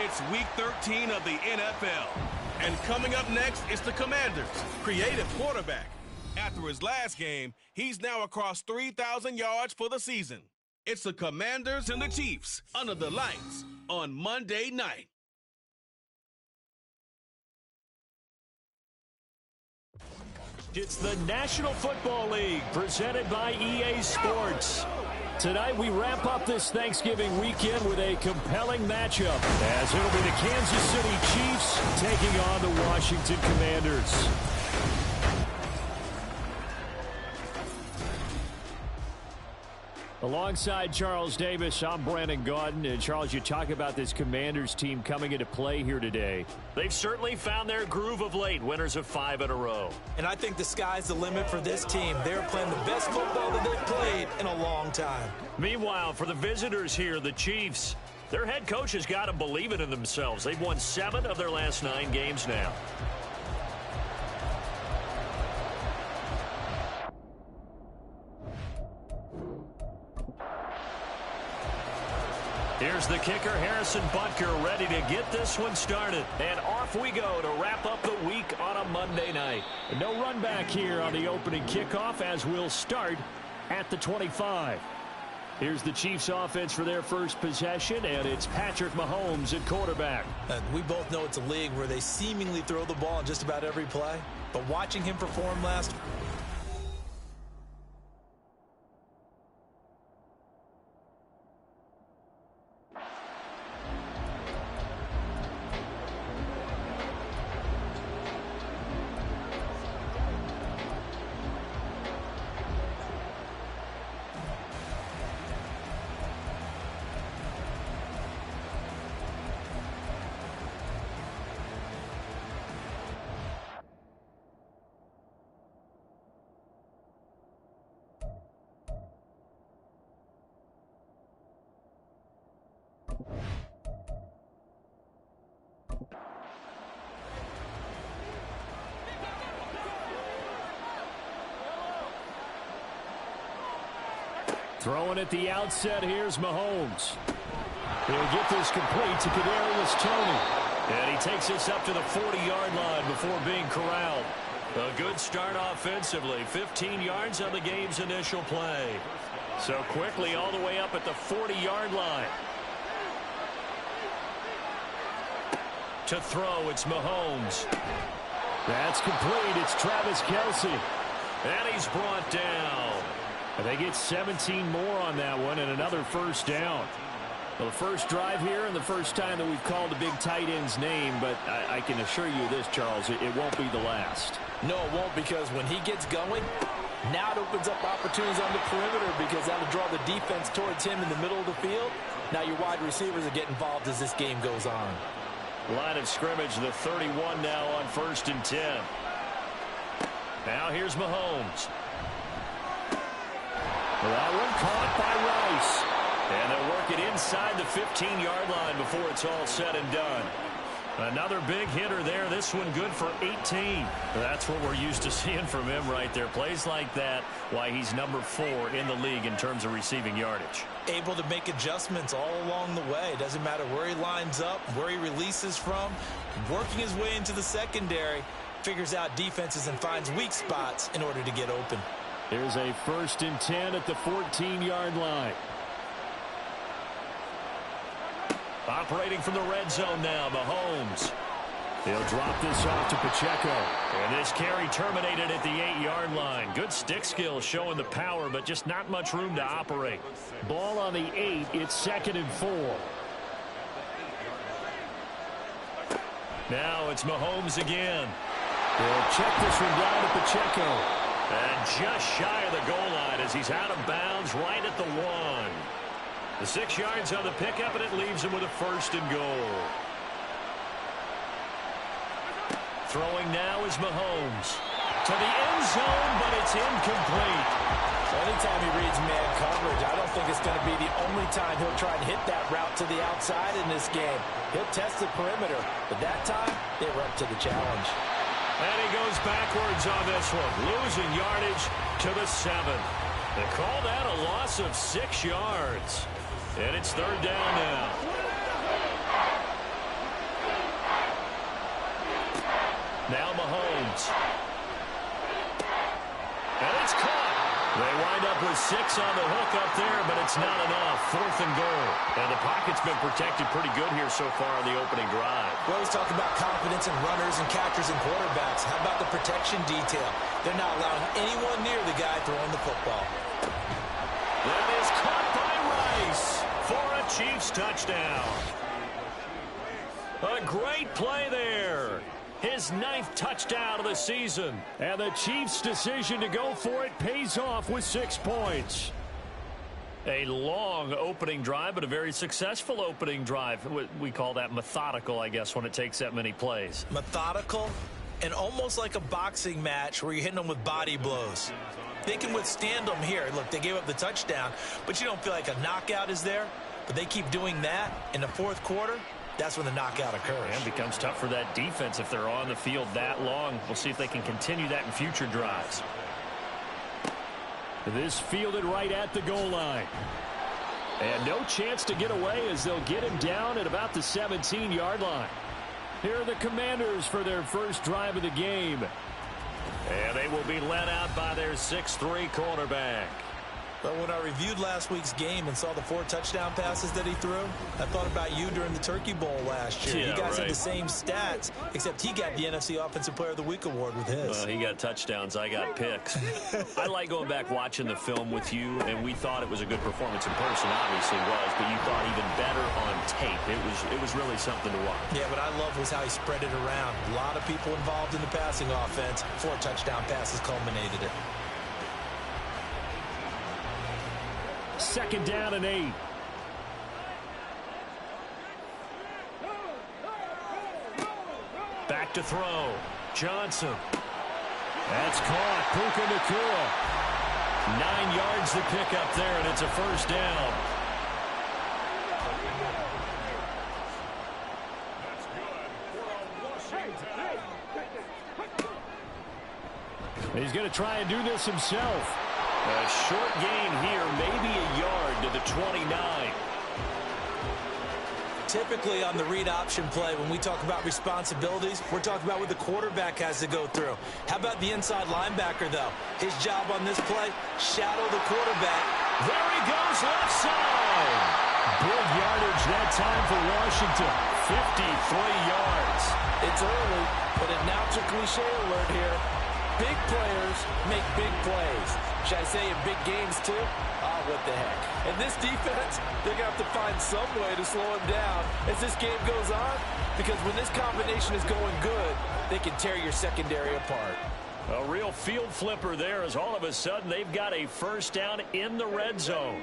It's Week 13 of the NFL. And coming up next is the Commanders' creative quarterback. After his last game, he's now across 3,000 yards for the season. It's the Commanders and the Chiefs under the lights on Monday night. It's the National Football League presented by EA Sports. Tonight we wrap up this Thanksgiving weekend with a compelling matchup, as it'll be the Kansas City Chiefs taking on the Washington Commanders. Alongside Charles Davis, I'm Brandon Gaudin. And Charles, you talk about this Commanders team coming into play here today. They've certainly found their groove of late, winners of 5 in a row. And I think the sky's the limit for this team. They're playing the best football that they've played in a long time. Meanwhile, for the visitors here, the Chiefs, their head coach has got to believe it in themselves. They've won 7 of their last 9 games now. Here's the kicker, Harrison Butker, ready to get this one started. And off we go to wrap up the week on a Monday night. No run back here on the opening kickoff as we'll start at the 25. Here's the Chiefs offense for their first possession, and it's Patrick Mahomes at quarterback. We both know it's a league where they seemingly throw the ball in just about every play. But watching him perform last Throwing at the outset, here's Mahomes. He'll get this complete to Kadarius Toney. And he takes this up to the 40-yard line before being corralled. A good start offensively. 15 yards on the game's initial play. So quickly all the way up at the 40-yard line. To throw, it's Mahomes. That's complete. It's Travis Kelce. And he's brought down. And they get 17 more on that one and another first down. Well, the first drive here and the first time that we've called the big tight end's name, but I can assure you this, Charles, it won't be the last. No, it won't, because when he gets going, now it opens up opportunities on the perimeter because that'll draw the defense towards him in the middle of the field. Now your wide receivers are getting involved as this game goes on. Line of scrimmage, the 31 now on 1st and 10. Now here's Mahomes. That one caught by Rice. And they'll work it inside the 15-yard line before it's all said and done. Another big hitter there. This one good for 18. That's what we're used to seeing from him right there. Plays like that, why he's number 4 in the league in terms of receiving yardage. Able to make adjustments all along the way. Doesn't matter where he lines up, where he releases from. Working his way into the secondary. Figures out defenses and finds weak spots in order to get open. Here's a 1st and 10 at the 14-yard line. Operating from the red zone now, Mahomes. He'll drop this off to Pacheco. And this carry terminated at the 8-yard line. Good stick skills showing the power, but just not much room to operate. Ball on the 8. It's 2nd and 4. Now it's Mahomes again. He'll check this one down to Pacheco. And just shy of the goal line as he's out of bounds right at the 1. The 6 yards on the pickup, and it leaves him with a 1st and goal. Throwing now is Mahomes. To the end zone, but it's incomplete. Anytime he reads man coverage, I don't think it's going to be the only time he'll try and hit that route to the outside in this game. He'll test the perimeter, but that time, they were up to the challenge. And he goes backwards on this one, losing yardage to the 7. They call that a loss of 6 yards. And it's 3rd down now. Now Mahomes. And it's caught. They wind up with 6 on the hook up there, but it's not enough. 4th and goal. And the pocket's been protected pretty good here so far on the opening drive. We always talk about confidence in runners and catchers and quarterbacks. How about the protection detail? They're not allowing anyone near the guy throwing the football. That is caught by Rice for a Chiefs touchdown. A great play there. His 9th touchdown of the season. And the Chiefs' decision to go for it pays off with 6 points. A long opening drive, but a very successful opening drive. We call that methodical, I guess, when it takes that many plays. Methodical and almost like a boxing match where you're hitting them with body blows. They can withstand them here. Look, they gave up the touchdown, but you don't feel like a knockout is there. But they keep doing that in the 4th quarter. That's when the knockout occurs. And it becomes tough for that defense if they're on the field that long. We'll see if they can continue that in future drives. This fielded right at the goal line. And no chance to get away as they'll get him down at about the 17-yard line. Here are the Commanders for their first drive of the game. And they will be led out by their 6'3" quarterback. But when I reviewed last week's game and saw the 4 touchdown passes that he threw, I thought about you during the Turkey Bowl last year. Yeah, you guys right. had the same stats, except he got the NFC Offensive Player of the Week award with his. Well, he got touchdowns. I got picks. I like going back watching the film with you, and we thought it was a good performance in person. Obviously was, but you thought even better on tape. It was really something to watch. Yeah, what I love was how he spread it around. A lot of people involved in the passing offense. 4 touchdown passes culminated it. 2nd down and 8. Back to throw. Johnson. That's caught. Puka Nacua. 9 yards to pick up there, and it's a 1st down. He's going to try and do this himself. A short gain here, maybe a yard to the 29. Typically on the read option play, when we talk about responsibilities, we're talking about what the quarterback has to go through. How about the inside linebacker, though? His job on this play, shadow the quarterback. There he goes, left side. Big yardage that time for Washington. 53 yards. It's early, but announcer cliche alert here. Big players make big plays. Should I say in big games, too? Oh, what the heck. And this defense, they're going to have to find some way to slow him down as this game goes on, because when this combination is going good, they can tear your secondary apart. A real field flipper there as all of a sudden they've got a 1st down in the red zone.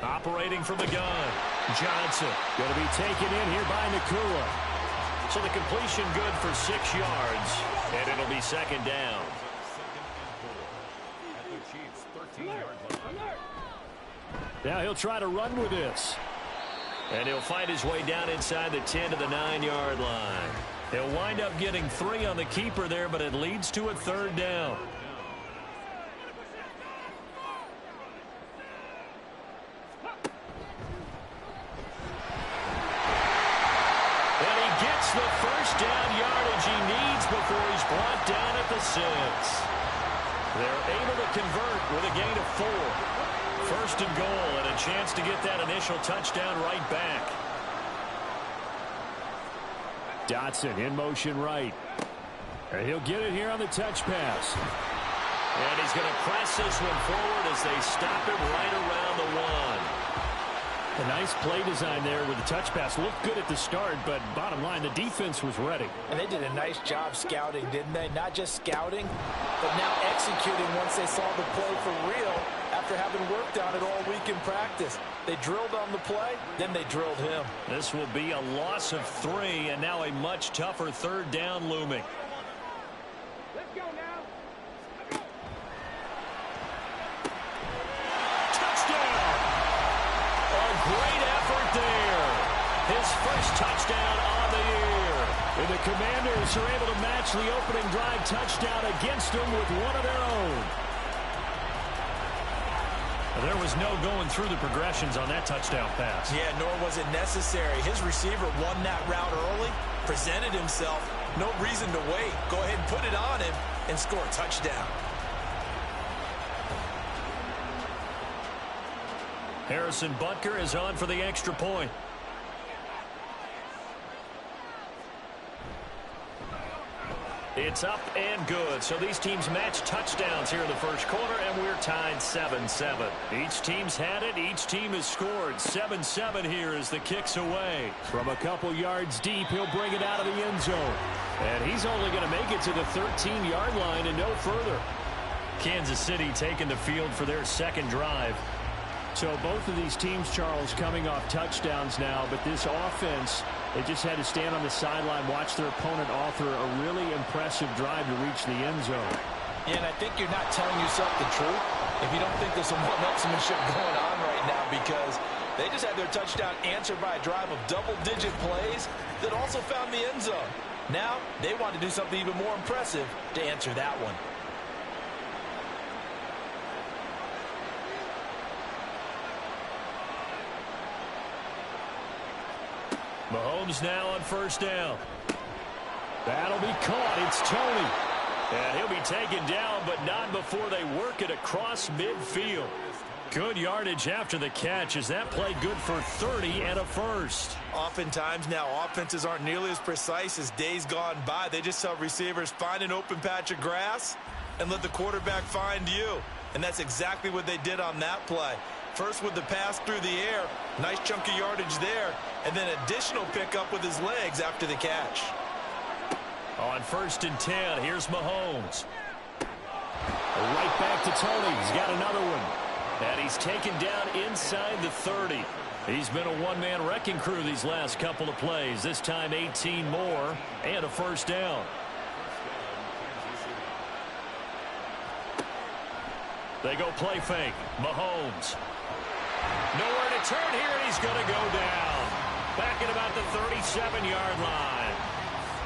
Operating from the gun. Johnson going to be taken in here by Nacua. So the completion good for 6 yards, and it'll be 2nd down. Now he'll try to run with this. And he'll find his way down inside the 10 to the 9-yard line. He'll wind up getting 3 on the keeper there, but it leads to a 3rd down. The 1st down yardage he needs before he's brought down at the 6. They're able to convert with a gain of 4. 1st and goal, and a chance to get that initial touchdown right back. Dotson in motion right. And he'll get it here on the touch pass. And he's going to press this one forward as they stop him right around the 1. A nice play design there with the touch pass. Looked good at the start, but bottom line, the defense was ready. And they did a nice job scouting, didn't they? Not just scouting, but now executing once they saw the play for real after having worked on it all week in practice. They drilled on the play, then they drilled him. This will be a loss of 3, and now a much tougher 3rd down looming. Let's go now. Great effort there. His 1st touchdown on the year. And the Commanders are able to match the opening drive touchdown against them with one of their own. There was no going through the progressions on that touchdown pass. Yeah, nor was it necessary. His receiver won that route early, presented himself. No reason to wait. Go ahead and put it on him and score a touchdown. Harrison Butker is on for the extra point. It's up and good. So these teams match touchdowns here in the first quarter, and we're tied 7-7. Each team's had it. Each team has scored. 7-7 here as the kick's away. From a couple yards deep, he'll bring it out of the end zone. And he's only going to make it to the 13-yard line and no further. Kansas City taking the field for their second drive. So both of these teams, Charles, coming off touchdowns now, but this offense, they just had to stand on the sideline, watch their opponent author a really impressive drive to reach the end zone. Yeah, and I think you're not telling yourself the truth if you don't think there's some one-upsmanship going on right now, because they just had their touchdown answered by a drive of double-digit plays that also found the end zone. Now they want to do something even more impressive to answer that one. Mahomes now on first down. That'll be caught. It's Tony. And he'll be taken down, but not before they work it across midfield. Good yardage after the catch. Is that play good for 30 and a first? Oftentimes now offenses aren't nearly as precise as days gone by. They just tell receivers, find an open patch of grass and let the quarterback find you. And that's exactly what they did on that play. First with the pass through the air, nice chunk of yardage there, and then additional pickup with his legs after the catch. On 1st and 10, here's Mahomes. Right back to Tony. He's got another one. And he's taken down inside the 30. He's been a one-man wrecking crew these last couple of plays. This time 18 more and a first down. They go play fake. Mahomes. Nowhere to turn here, and he's going to go down. Back at about the 37-yard line.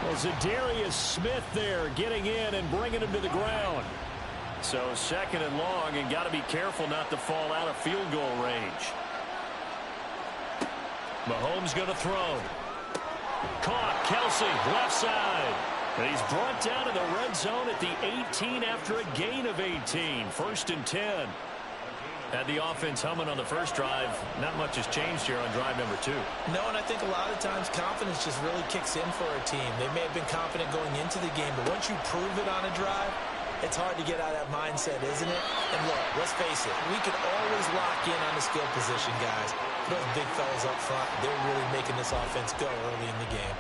Well, Zadarius Smith there getting in and bringing him to the ground. So 2nd and long, and got to be careful not to fall out of field goal range. Mahomes going to throw. Caught. Kelsey, left side. And he's brought down in the red zone at the 18 after a gain of 18. 1st and 10. Had the offense humming on the first drive. Not much has changed here on drive number 2. No, and I think a lot of times confidence just really kicks in for a team. They may have been confident going into the game, but once you prove it on a drive, it's hard to get out of that mindset, isn't it? And look, let's face it, we can always lock in on the skill position, guys. Those big fellas up front, they're really making this offense go early in the game.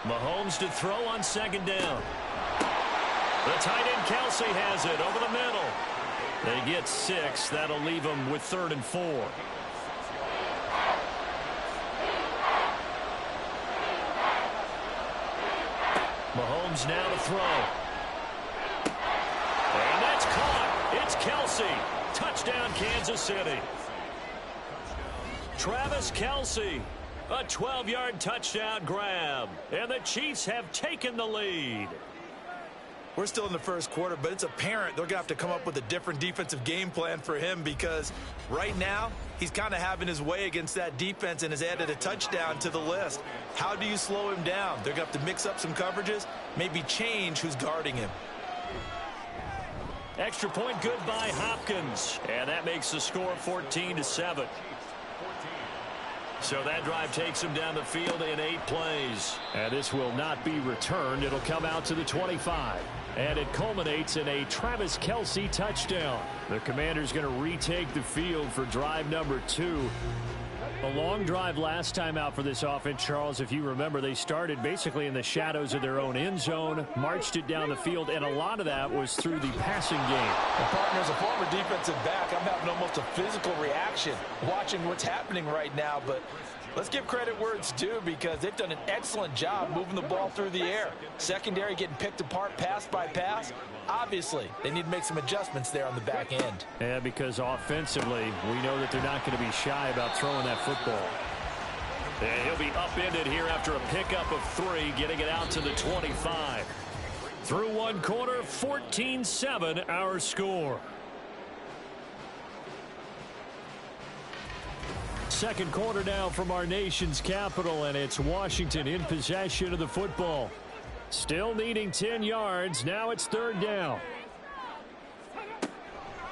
Mahomes to throw on 2nd down. The tight end Kelsey has it over the middle. They get 6. That'll leave them with 3rd and 4. Mahomes now to throw. And that's caught. It's Kelsey. Touchdown, Kansas City. Travis Kelsey. A 12-yard touchdown grab. And the Chiefs have taken the lead. We're still in the first quarter, but it's apparent they're going to have to come up with a different defensive game plan for him, because right now he's kind of having his way against that defense and has added a touchdown to the list. How do you slow him down? They're going to have to mix up some coverages, maybe change who's guarding him. Extra point good by Hopkins. And that makes the score 14-7. So that drive takes him down the field in 8 plays. And this will not be returned. It'll come out to the 25. And it culminates in a Travis Kelsey touchdown. The Commanders going to retake the field for drive number 2. A long drive last time out for this offense, Charles. If you remember, they started basically in the shadows of their own end zone, marched it down the field, and a lot of that was through the passing game. And partner, as a former defensive back, I'm having almost a physical reaction watching what's happening right now. But let's give credit where it's due, because they've done an excellent job moving the ball through the air. Secondary getting picked apart pass by pass. Obviously, they need to make some adjustments there on the back end. Yeah, because offensively, we know that they're not going to be shy about throwing that football. And he'll be upended here after a pickup of 3, getting it out to the 25. Through one quarter, 14-7 our score. Second quarter now from our nation's capital, and it's Washington in possession of the football. Still needing 10 yards. Now it's third down.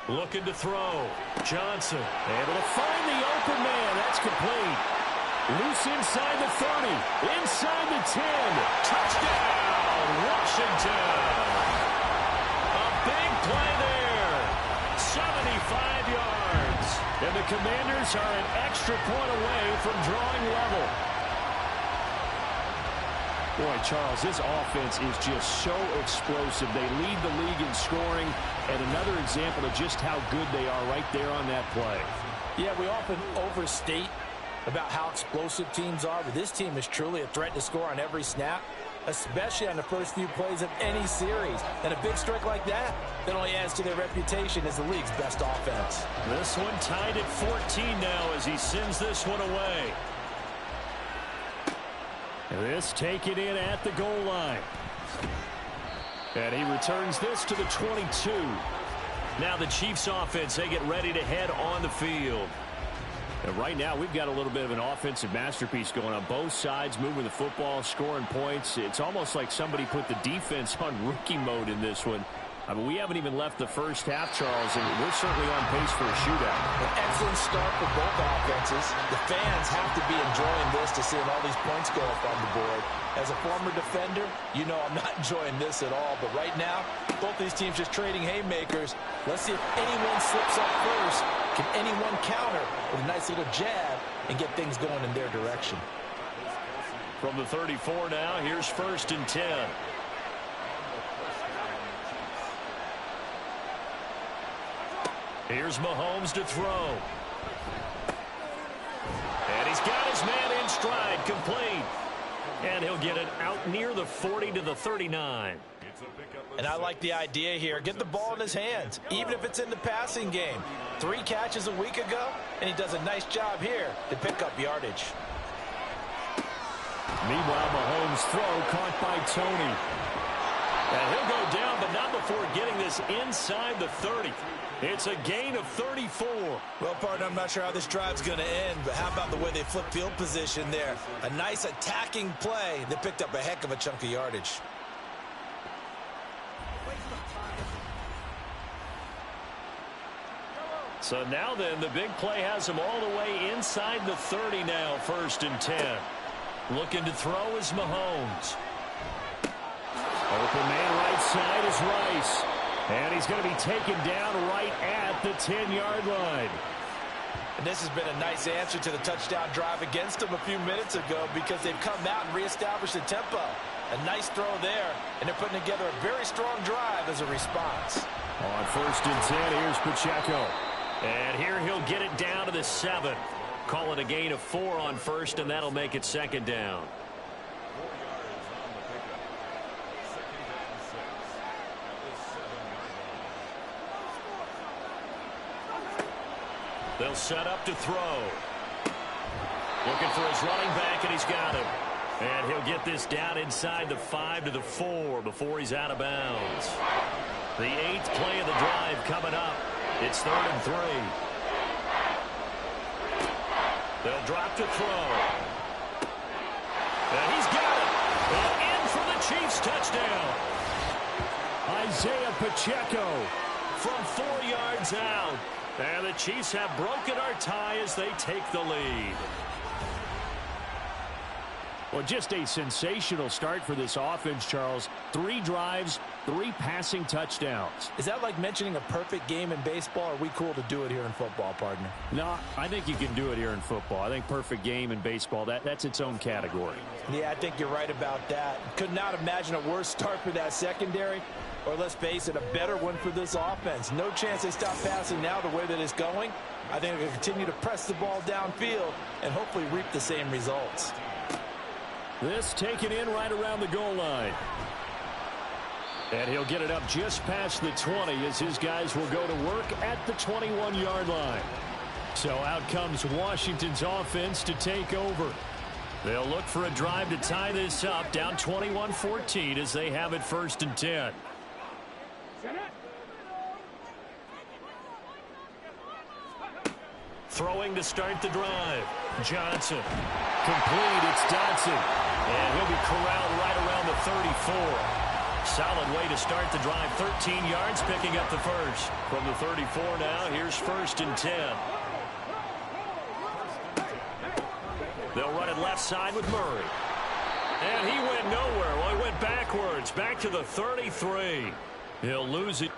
Looking to throw. Johnson able to find the open man. That's complete. Loose inside the 30. Inside the 10. Touchdown, Washington. A big play there. 75 yards. And the Commanders are an extra point away from drawing level. Boy, Charles, this offense is just so explosive. They lead the league in scoring, and another example of just how good they are right there on that play. Yeah, we often overstate about how explosive teams are, but this team is truly a threat to score on every snap, especially on the first few plays of any series. And a big strike like that only adds to their reputation as the league's best offense. This one tied at 14 now as he sends this one away. This taken in at the goal line. And he returns this to the 22. Now the Chiefs offense, they get ready to head on the field. And right now we've got a little bit of an offensive masterpiece going on both sides, moving the football, scoring points. It's almost like somebody put the defense on rookie mode in this one. I mean, we haven't even left the first half, Charles, and we're certainly on pace for a shootout. An excellent start for both offenses. The fans have to be enjoying this to seeing all these points go up on the board. As a former defender, you know I'm not enjoying this at all. But right now, both these teams just trading haymakers. Let's see if anyone slips up first. Can anyone counter with a nice little jab and get things going in their direction? From the 34 now, here's 1st and 10. Here's Mahomes to throw. And he's got his man in stride, complete. And he'll get it out near the 40 to the 39. And I like the idea here. Get the ball in his hands, even if it's in the passing game. 3 catches a week ago, and he does a nice job here to pick up yardage. Meanwhile, Mahomes' throw caught by Tony. And he'll go down, but not before getting this inside the 30. It's a gain of 34. Well, partner, I'm not sure how this drive's going to end, but how about the way they flip field position there? A nice attacking play that picked up a heck of a chunk of yardage. So now then, the big play has him all the way inside the 30 now, 1st and 10. Looking to throw is Mahomes. Open man right side is Rice. And he's going to be taken down right at the 10-yard line. And this has been a nice answer to the touchdown drive against them a few minutes ago because they've come out and reestablished the tempo. A nice throw there, and they're putting together a very strong drive as a response. On 1st and 10, here's Pacheco. And here he'll get it down to the 7. Call it a gain of 4 on 1st, and that'll make it 2nd down. They'll set up to throw. Looking for his running back, and he's got him. And he'll get this down inside the 5 to the 4 before he's out of bounds. The 8th play of the drive coming up. It's 3rd and 3. They'll drop to throw. And he's got it. And in for the Chiefs touchdown. Isaiah Pacheco from 4 yards out. And the Chiefs have broken our tie as they take the lead. Well, just a sensational start for this offense, Charles. 3 drives, 3 passing touchdowns. Is that like mentioning a perfect game in baseball, or are we cool to do it here in football, partner? No, I think you can do it here in football. I think perfect game in baseball, that's its own category. Yeah, I think you're right about that. Could not imagine a worse start for that secondary. Or let's face it, a better one for this offense. No chance they stop passing now the way that it's going. I think they'll continue to press the ball downfield and hopefully reap the same results. This taken in right around the goal line. And he'll get it up just past the 20 as his guys will go to work at the 21-yard line. So out comes Washington's offense to take over. They'll look for a drive to tie this up, down 21-14 as they have it 1st and 10. Throwing to start the drive. Johnson. Complete. It's Dodson. And he'll be corralled right around the 34. Solid way to start the drive. 13 yards, picking up the first. From the 34 now, here's 1st and 10. They'll run it left side with Murray. And he went nowhere. Well, he went backwards. Back to the 33. He'll lose it.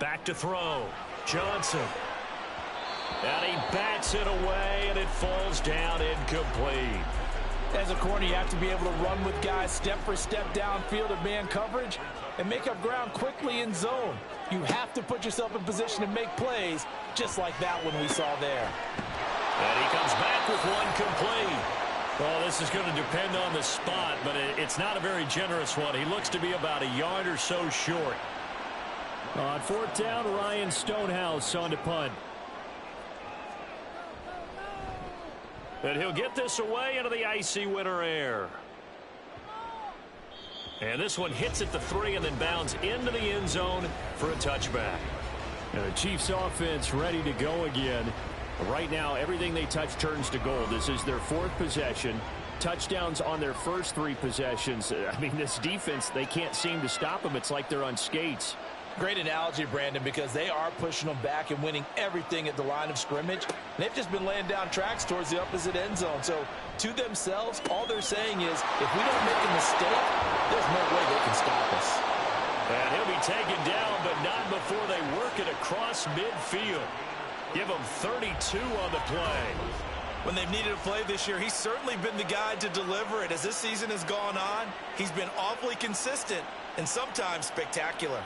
Back to throw. Johnson. And he bats it away, and it falls down incomplete. As a corner, you have to be able to run with guys step for step downfield of man coverage and make up ground quickly in zone. You have to put yourself in position to make plays, just like that one we saw there. And he comes back with one complete. Well, this is going to depend on the spot, but it's not a very generous one. He looks to be about a yard or so short. On 4th down, Ryan Stonehouse on to punt. And he'll get this away into the icy winter air. And this one hits at the 3 and then bounds into the end zone for a touchback. And the Chiefs offense ready to go again. Right now, everything they touch turns to gold. This is their 4th possession. Touchdowns on their first 3 possessions. I mean, this defense, they can't seem to stop them. It's like they're on skates. Great analogy, Brandon, because they are pushing them back and winning everything at the line of scrimmage. They've just been laying down tracks towards the opposite end zone. So, to themselves, all they're saying is, if we don't make a mistake, there's no way they can stop us. And he'll be taken down, but not before they work it across midfield. Give him 32 on the play. When they've needed a play this year, he's certainly been the guy to deliver it. As this season has gone on, he's been awfully consistent and sometimes spectacular.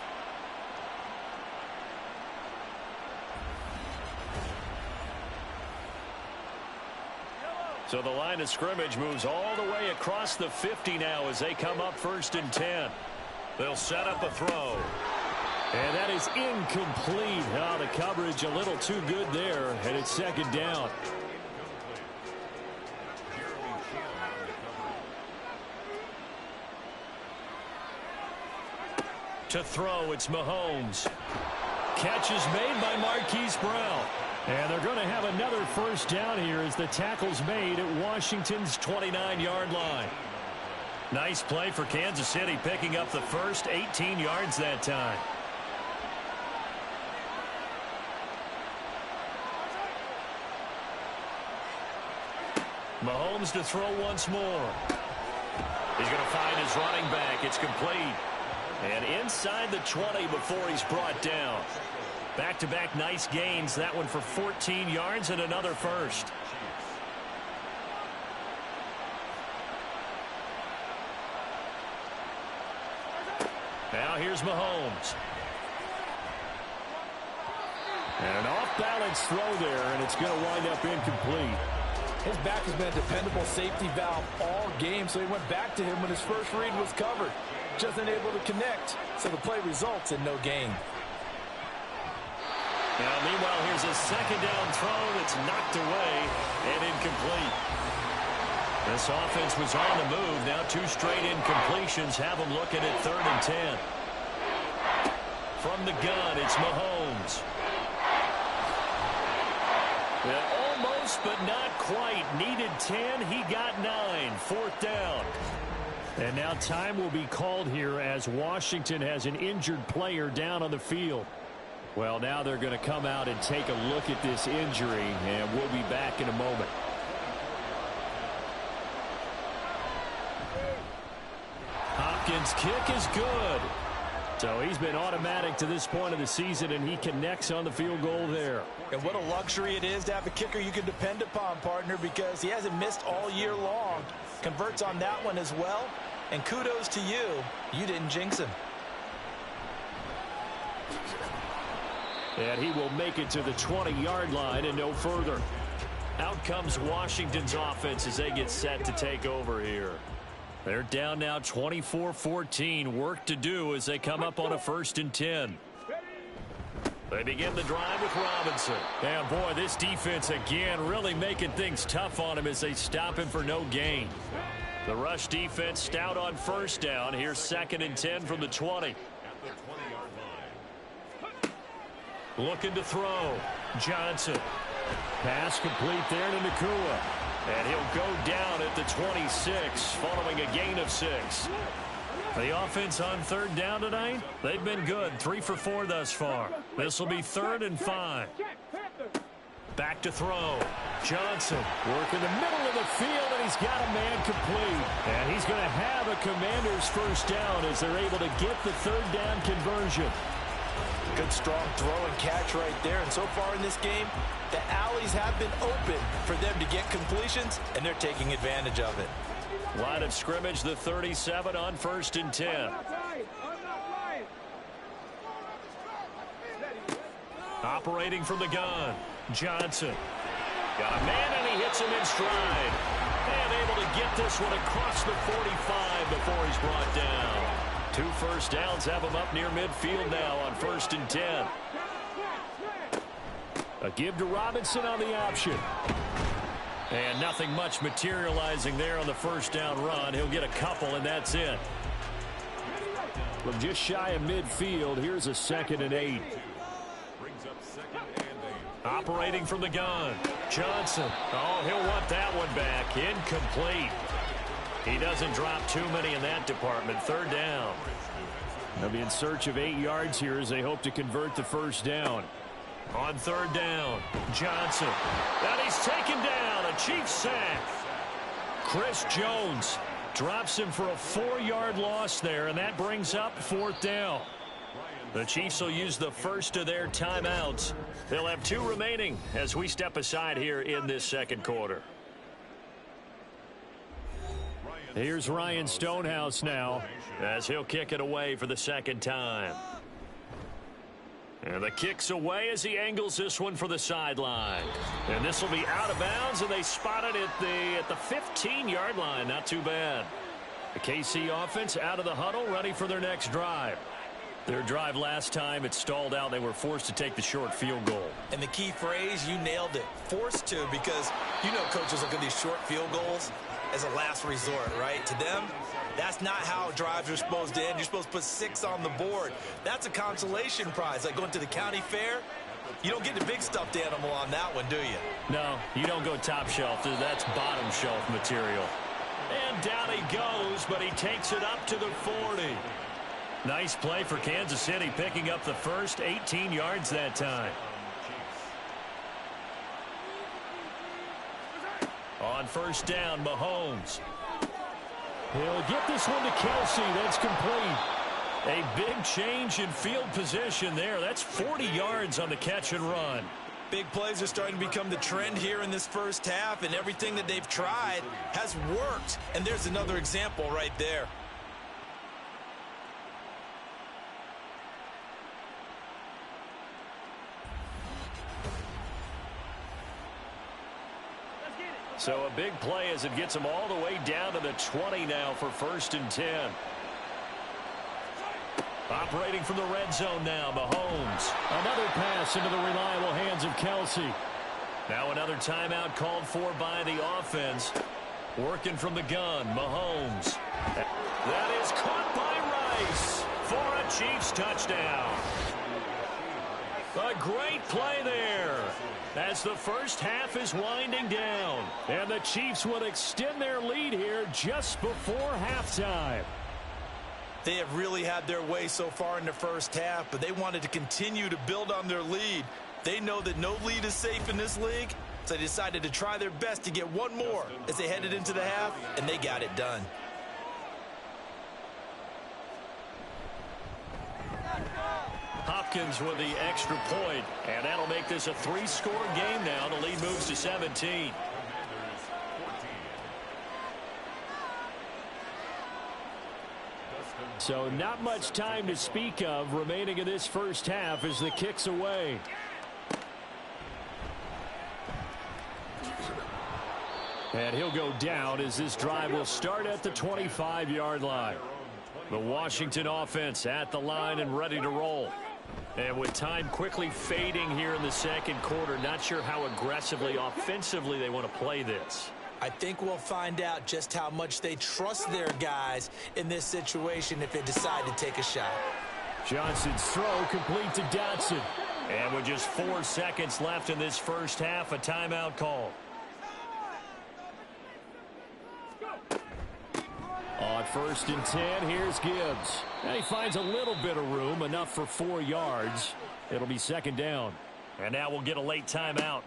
So the line of scrimmage moves all the way across the 50 now as they come up 1st and 10. They'll set up a throw. And that is incomplete. Oh, the coverage a little too good there, and it's 2nd down. To throw, it's Mahomes. Catch is made by Marquise Brown. And they're going to have another 1st down here as the tackle's made at Washington's 29-yard line. Nice play for Kansas City, picking up the first, 18 yards that time. Mahomes to throw once more. He's going to find his running back. It's complete. And inside the 20 before he's brought down. Back-to-back nice gains. That one for 14 yards and another first. Now here's Mahomes. And an off-balance throw there, and it's going to wind up incomplete. His back has been a dependable safety valve all game, so he went back to him when his first read was covered. Just unable to connect, so the play results in no gain. Now, meanwhile, here's a 2nd down throw that's knocked away and incomplete. This offense was on the move. Now 2 straight incompletions have them looking at 3rd and 10. From the gun, it's Mahomes. Yeah, almost, but not quite. Needed 10. He got 9. 4th down. And now time will be called here as Washington has an injured player down on the field. Well, now they're going to come out and take a look at this injury, and we'll be back in a moment. Hopkins' kick is good. So he's been automatic to this point of the season, and he connects on the field goal there. And what a luxury it is to have a kicker you can depend upon, partner, because he hasn't missed all year long. Converts on that one as well. And kudos to you. You didn't jinx him. And he will make it to the 20-yard line and no further. Out comes Washington's offense as they get set to take over here. They're down now 24-14. Work to do as they come up on a 1st and 10. They begin the drive with Robinson. And boy, this defense again really making things tough on him as they stop him for no gain. The rush defense stout on 1st down. Here's 2nd and 10 from the 20. Looking to throw. Johnson. Pass complete there to Nakua. And he'll go down at the 26 following a gain of 6. The offense on 3rd down tonight, they've been good. 3 for 4 thus far. This will be 3rd and 5. Back to throw. Johnson working the middle of the field, and he's got a man complete. And he's going to have a Commanders 1st down as they're able to get the 3rd down conversion. Good strong throw and catch right there. And so far in this game, the alleys have been open for them to get completions, and they're taking advantage of it. Line of scrimmage, the 37 on 1st and 10. Operating from the gun. Johnson. Got a man, and he hits him in stride. And able to get this one across the 45 before he's brought down. 2 first downs have him up near midfield now on 1st and 10. A give to Robinson on the option. And nothing much materializing there on the 1st down run. He'll get a couple, and that's it. From just shy of midfield, here's a 2nd and 8. Operating from the gun. Johnson. Oh, he'll want that one back. Incomplete. He doesn't drop too many in that department. 3rd down. They'll be in search of 8 yards here as they hope to convert the 1st down. On 3rd down, Johnson. And he's taken down. A Chiefs sack. Chris Jones drops him for a 4-yard loss there, and that brings up 4th down. The Chiefs will use the first of their timeouts. They'll have 2 remaining as we step aside here in this 2nd quarter. Here's Ryan Stonehouse now as he'll kick it away for the 2nd time. And the kick's away as he angles this one for the sideline. And this will be out of bounds, and they spot it at the 15-yard line. Not too bad. The KC offense out of the huddle, ready for their next drive. Their drive last time, it stalled out. They were forced to take the short field goal. And the key phrase, you nailed it, forced to, because you know coaches look at these short field goals as a last resort, right? To them, that's not how drives are supposed to end. You're supposed to put 6 on the board. That's a consolation prize, like going to the county fair. You don't get the big stuffed animal on that one, do you? No, you don't go top shelf. That's bottom shelf material. And down he goes, but he takes it up to the 40. Nice play for Kansas City, picking up the first 18 yards that time. On 1st down, Mahomes. He'll get this one to Kelsey. That's complete. A big change in field position there. That's 40 yards on the catch and run. Big plays are starting to become the trend here in this 1st half, and everything that they've tried has worked. And there's another example right there. So a big play as it gets them all the way down to the 20 now for 1st and 10. Operating from the red zone now, Mahomes. Another pass into the reliable hands of Kelsey. Now another timeout called for by the offense. Working from the gun, Mahomes. That is caught by Rice for a Chiefs touchdown. A great play there as the 1st half is winding down. And the Chiefs will extend their lead here just before halftime. They have really had their way so far in the 1st half, but they wanted to continue to build on their lead. They know that no lead is safe in this league, so they decided to try their best to get one more as they headed into the half, and they got it done. Hopkins with the extra point, and that'll make this a 3-score game now. The lead moves to 17. So not much time to speak of remaining in this first half as the kick's away. And he'll go down as this drive will start at the 25-yard line. The Washington offense at the line and ready to roll. And with time quickly fading here in the second quarter, not sure how aggressively, offensively they want to play this. I think we'll find out just how much they trust their guys in this situation if they decide to take a shot. Johnson's throw complete to Dotson. And with just 4 seconds left in this first half, a timeout call. On 1st and 10, here's Gibbs. And he finds a little bit of room, enough for 4 yards. It'll be 2nd down. And now we'll get a late timeout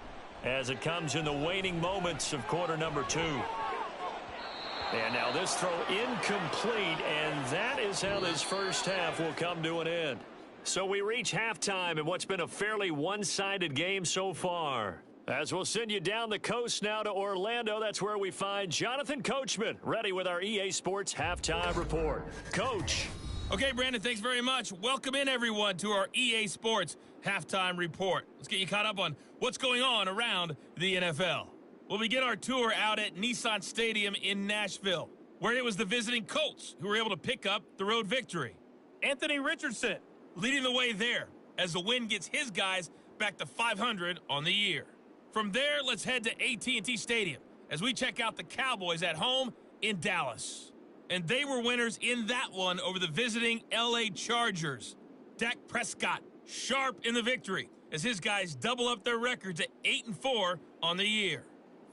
as it comes in the waning moments of quarter number 2. And now this throw incomplete, and that is how this first half will come to an end. So we reach halftime in what's been a fairly one-sided game so far. As we'll send you down the coast now to Orlando, that's where we find Jonathan Coachman, ready with our EA Sports Halftime Report. Coach. Okay, Brandon, thanks very much. Welcome in, everyone, to our EA Sports Halftime Report. Let's get you caught up on what's going on around the NFL. We'll begin our tour out at Nissan Stadium in Nashville, where it was the visiting Colts who were able to pick up the road victory. Anthony Richardson leading the way there as the win gets his guys back to 500 on the year. From there, let's head to AT&T Stadium as we check out the Cowboys at home in Dallas. And they were winners in that one over the visiting LA Chargers. Dak Prescott sharp in the victory as his guys double up their records at 8-4 on the year.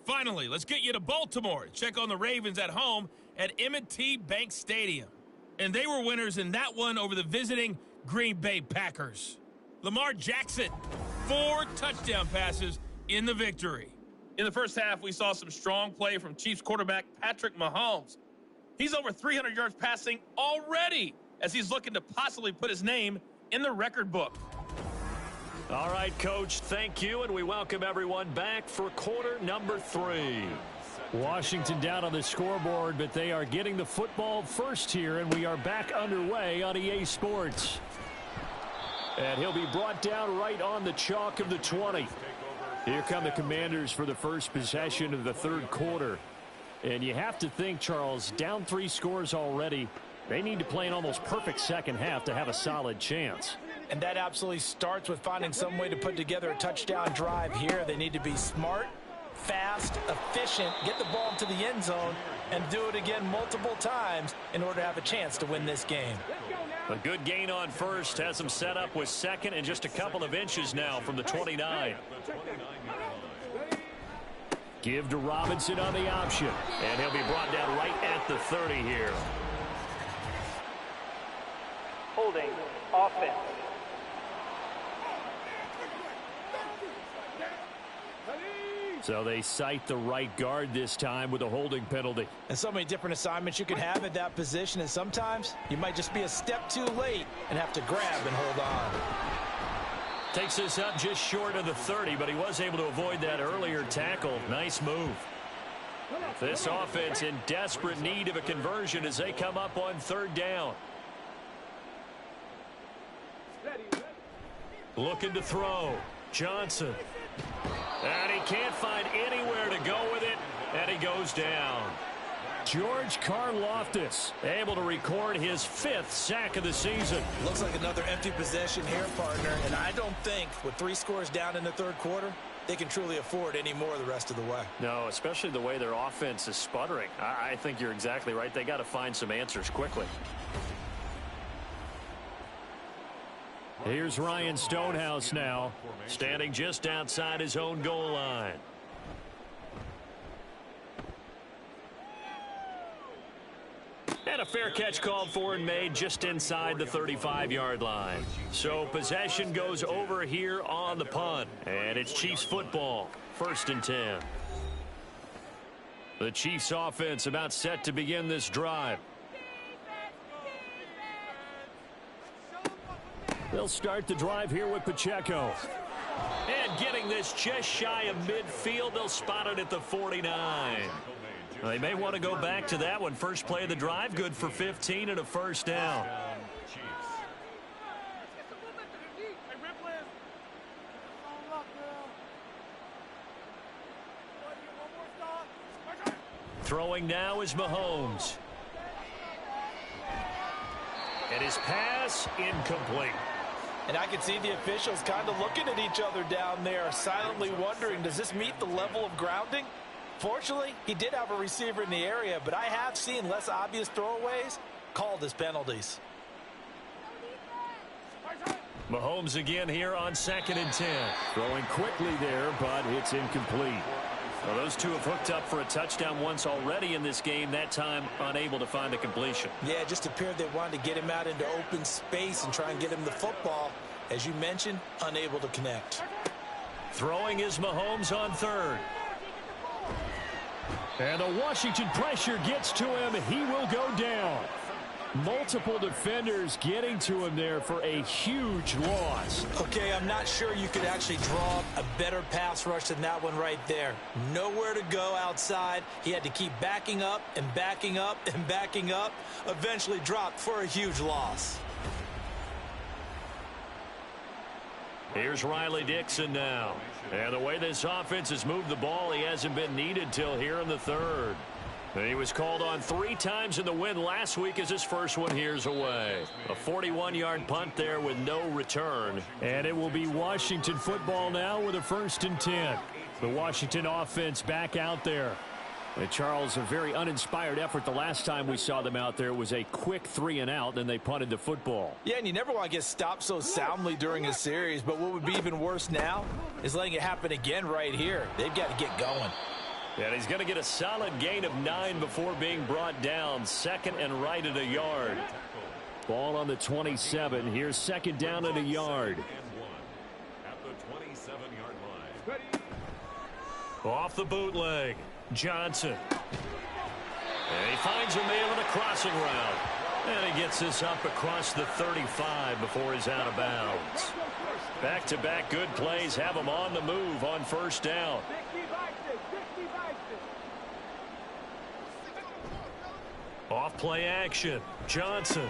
Finally, let's get you to Baltimore to check on the Ravens at home at M&T Bank Stadium. And they were winners in that one over the visiting Green Bay Packers. Lamar Jackson, 4 touchdown passes in the victory. In the first half, we saw some strong play from Chiefs quarterback Patrick Mahomes. He's over 300 yards passing already as he's looking to possibly put his name in the record book. All right, Coach, thank you, and we welcome everyone back for quarter number 3. Washington down on the scoreboard, but they are getting the football first here, and we are back underway on EA Sports. And he'll be brought down right on the chalk of the 20. Here come the Commanders for the first possession of the third quarter. And you have to think, Charles, down 3 scores already. They need to play an almost perfect second half to have a solid chance. And that absolutely starts with finding some way to put together a touchdown drive here. They need to be smart, fast, efficient, get the ball into the end zone, and do it again multiple times in order to have a chance to win this game. A good gain on first has them set up with second and just a couple of inches now from the 29. Give to Robinson on the option. And he'll be brought down right at the 30 here. Holding offense. So they cite the right guard this time with a holding penalty. And so many different assignments you could have at that position, and sometimes you might just be a step too late and have to grab and hold on. Takes this up just short of the 30, but he was able to avoid that earlier tackle. Nice move. This offense in desperate need of a conversion as they come up on 3rd down. Looking to throw. Johnson. And he can't find anywhere to go with it, and he goes down. George Karlaftis able to record his 5th sack of the season. Looks like another empty possession here, partner, and I don't think with 3 scores down in the third quarter, they can truly afford any more the rest of the way. No, especially the way their offense is sputtering. I think you're exactly right. They got to find some answers quickly. Here's Ryan Stonehouse now, standing just outside his own goal line. And a fair catch called for and made just inside the 35-yard line. So possession goes over here on the punt. And it's Chiefs football, 1st and 10. The Chiefs offense about set to begin this drive. They'll start the drive here with Pacheco. And getting this just shy of midfield, they'll spot it at the 49. Well, they may want to go back to that one. First play of the drive, good for 15 and a first down. Throwing now is Mahomes. And his pass incomplete. And I can see the officials kind of looking at each other down there, silently wondering, does this meet the level of grounding? Fortunately, he did have a receiver in the area, but I have seen less obvious throwaways called as penalties. Mahomes again here on 2nd and 10. Throwing quickly there, but it's incomplete. Well, those two have hooked up for a touchdown once already in this game, that time unable to find a completion. Yeah, it just appeared they wanted to get him out into open space and try and get him the football. As you mentioned, unable to connect. Throwing is Mahomes on 3rd. And the Washington pressure gets to him. He will go down. Multiple defenders getting to him there for a huge loss. Okay, I'm not sure you could actually draw a better pass rush than that one right there. Nowhere to go outside. He had to keep backing up and backing up and backing up. Eventually dropped for a huge loss. Here's Riley Dixon now. And the way this offense has moved the ball, he hasn't been needed till here in the 3rd. He was called on 3 times in the win last week as his first one here's away. A 41-yard punt there with no return. And it will be Washington football now with a 1st and 10. The Washington offense back out there. And Charles, a very uninspired effort the last time we saw them out there. It was a quick 3 and out, then they punted the football. Yeah, and you never want to get stopped so soundly during a series, but what would be even worse now is letting it happen again right here. They've got to get going. And he's going to get a solid gain of 9 before being brought down. 2nd and right at a yard. Ball on the 27. Here's 2nd down at a yard. At the 27-yard line. Off the bootleg. Johnson. And he finds a man on a crossing route. And he gets this up across the 35 before he's out of bounds. Back-to-back good plays have him on the move on 1st down. Off play action. Johnson.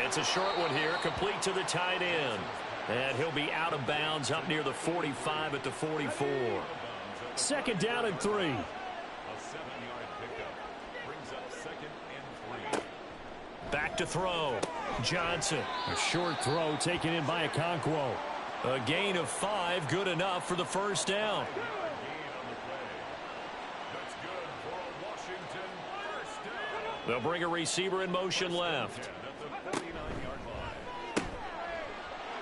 It's a short one here, complete to the tight end. And he'll be out of bounds up near the 45 at the 44. 2nd down and 3. A 7-yard pickup brings up 2nd and 3. Back to throw. Johnson. A short throw taken in by Okonkwo. A gain of 5, good enough for the 1st down. They'll bring a receiver in motion left.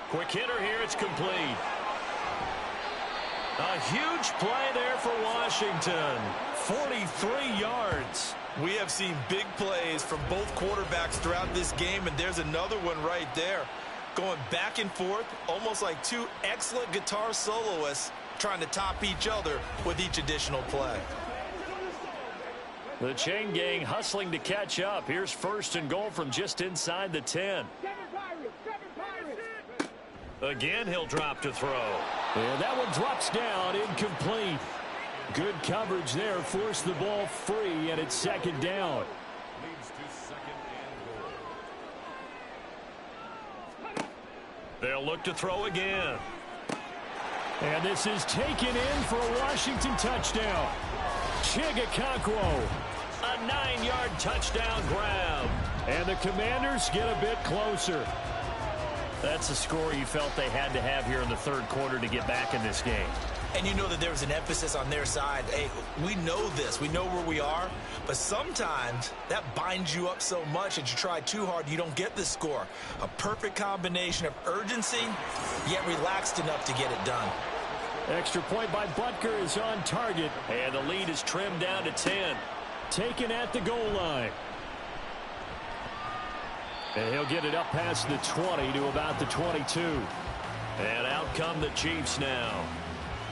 Quick hitter here, it's complete. A huge play there for Washington. 43 yards. We have seen big plays from both quarterbacks throughout this game, and there's another one right there. Going back and forth, almost like 2 excellent guitar soloists trying to top each other with each additional play. The chain gang hustling to catch up. Here's 1st and goal from just inside the 10. Again, he'll drop to throw. And that one drops down, incomplete. Good coverage there, forced the ball free, and it's 2nd down. Leads to 2nd and goal. They'll look to throw again. And this is taken in for a Washington touchdown. Okonkwo, a 9-yard touchdown grab. And the Commanders get a bit closer. That's a score you felt they had to have here in the 3rd quarter to get back in this game. And you know that there was an emphasis on their side. Hey, we know this. We know where we are. But sometimes that binds you up so much that you try too hard, you don't get the score. A perfect combination of urgency, yet relaxed enough to get it done. Extra point by Butker is on target. And the lead is trimmed down to 10. Taken at the goal line. And he'll get it up past the 20 to about the 22. And out come the Chiefs now.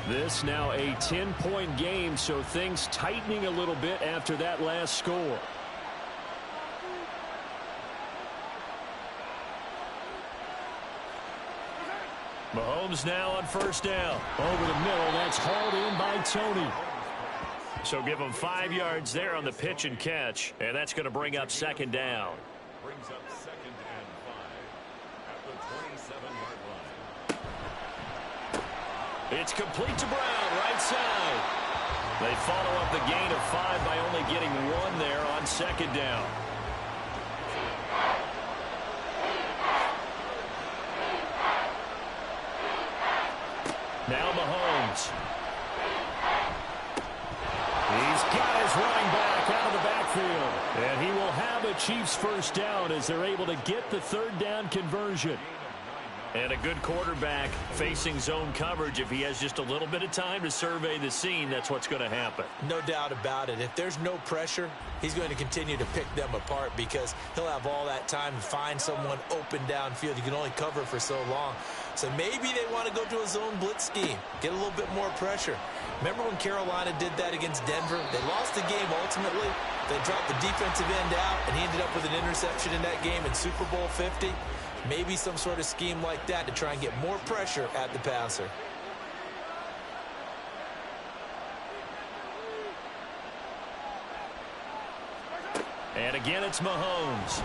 This now a 10-point game, so things tightening a little bit after that last score. Mahomes now on first down. Over the middle, that's hauled in by Tony. So give him 5 yards there on the pitch and catch, and that's going to bring up second down. Brings up 2nd and 5 at the 27-yard line. It's complete to Brown, right side. They follow up the gain of 5 by only getting 1 there on second down. Now Mahomes. He's got his running back out of the backfield. And he will have a Chiefs first down as they're able to get the third down conversion. And a good quarterback facing zone coverage. If he has just a little bit of time to survey the scene, that's what's going to happen. No doubt about it. If there's no pressure, he's going to continue to pick them apart because he'll have all that time to find someone open downfield. You can only cover for so long. So maybe they want to go to a zone blitz scheme, get a little bit more pressure. Remember when Carolina did that against Denver? They lost the game ultimately. They dropped the defensive end out, and he ended up with an interception in that game in Super Bowl 50. Maybe some sort of scheme like that to try and get more pressure at the passer. And again, it's Mahomes.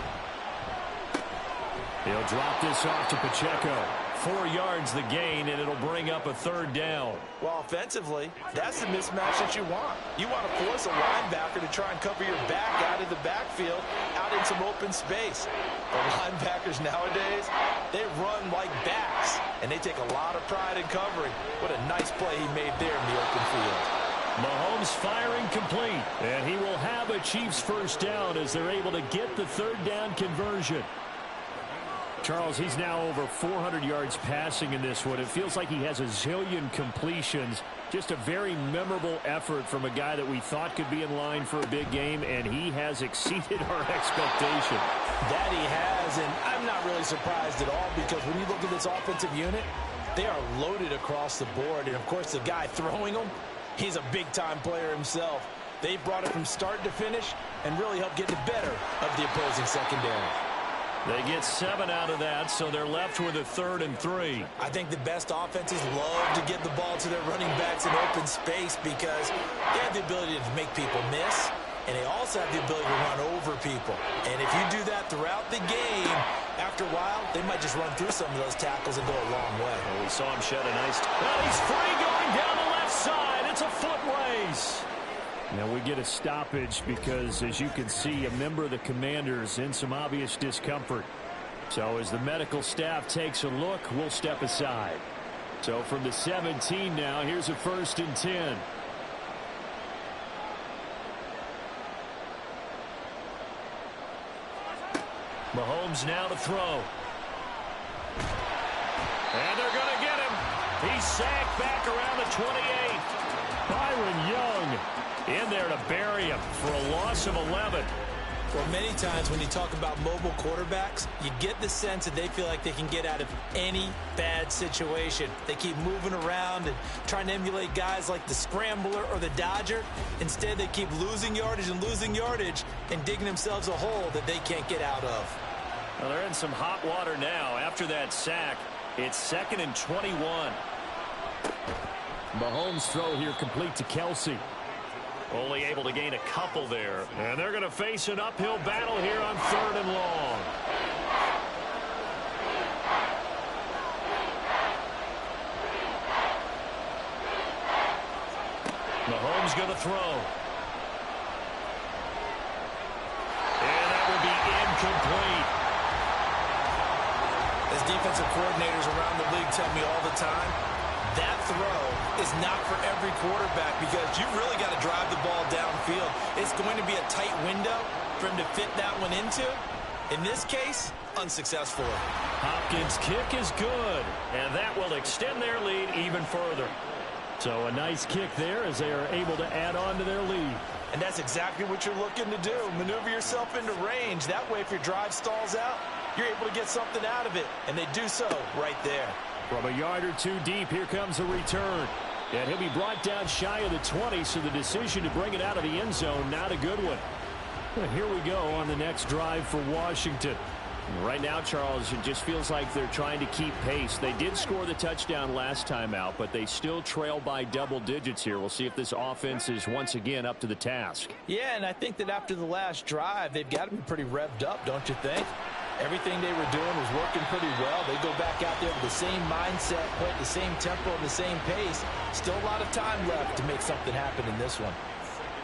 He'll drop this off to Pacheco. 4 yards the gain, and it'll bring up a third down. Well, offensively, that's the mismatch that you want. You want to force a linebacker to try and cover your back out of the backfield, out in some open space. The linebackers nowadays, they run like backs, and they take a lot of pride in covering. What a nice play he made there in the open field. Mahomes firing complete, and he will have a Chiefs first down as they're able to get the third down conversion. Charles, he's now over 400 yards passing in this one. It feels like he has a zillion completions. Just a very memorable effort from a guy that we thought could be in line for a big game, and he has exceeded our expectation. That he has, and I'm not really surprised at all because when you look at this offensive unit, they are loaded across the board. And, of course, the guy throwing them, he's a big-time player himself. They brought it from start to finish and really helped get the better of the opposing secondary. They get 7 out of that, so they're left with a 3rd and 3. I think the best offenses love to get the ball to their running backs in open space because they have the ability to make people miss, and they also have the ability to run over people. And if you do that throughout the game, after a while, they might just run through some of those tackles and go a long way. Well, we saw him shed a nice... Well, he's free going down the left side. It's a foot race. Now we get a stoppage because, as you can see, a member of the Commanders in some obvious discomfort. So as the medical staff takes a look, we'll step aside. So from the 17 now, here's a 1st and 10. Mahomes now to throw. And they're going to get him. He's sacked back around the 28. Byron Young in there to bury him for a loss of 11. Well, many times when you talk about mobile quarterbacks, you get the sense that they feel like they can get out of any bad situation. They keep moving around and trying to emulate guys like the Scrambler or the Dodger. Instead, they keep losing yardage and digging themselves a hole that they can't get out of. Well, they're in some hot water now. After that sack, it's 2nd and 21. Mahomes' throw here complete to Kelsey. Only able to gain a couple there. And they're going to face an uphill battle here on 3rd and long. Mahomes going to throw. And that will be incomplete. As defensive coordinators around the league tell me all the time, that throw is not for every quarterback because you've really got to drive the ball downfield. It's going to be a tight window for him to fit that one into. In this case, unsuccessfully. Hopkins' kick is good, and that will extend their lead even further. So a nice kick there as they are able to add on to their lead. And that's exactly what you're looking to do. Maneuver yourself into range. That way, if your drive stalls out, you're able to get something out of it. And they do so right there. From a yard or two deep, here comes a return. And he'll be brought down shy of the 20, so the decision to bring it out of the end zone, not a good one. Well, here we go on the next drive for Washington. Right now, Charles, it just feels like they're trying to keep pace. They did score the touchdown last time out, but they still trail by double digits here. We'll see if this offense is once again up to the task. Yeah, and I think that after the last drive, they've got to be pretty revved up, don't you think? Everything they were doing was working pretty well. They go back out there with the same mindset, play at the same tempo and the same pace. Still a lot of time left to make something happen in this one.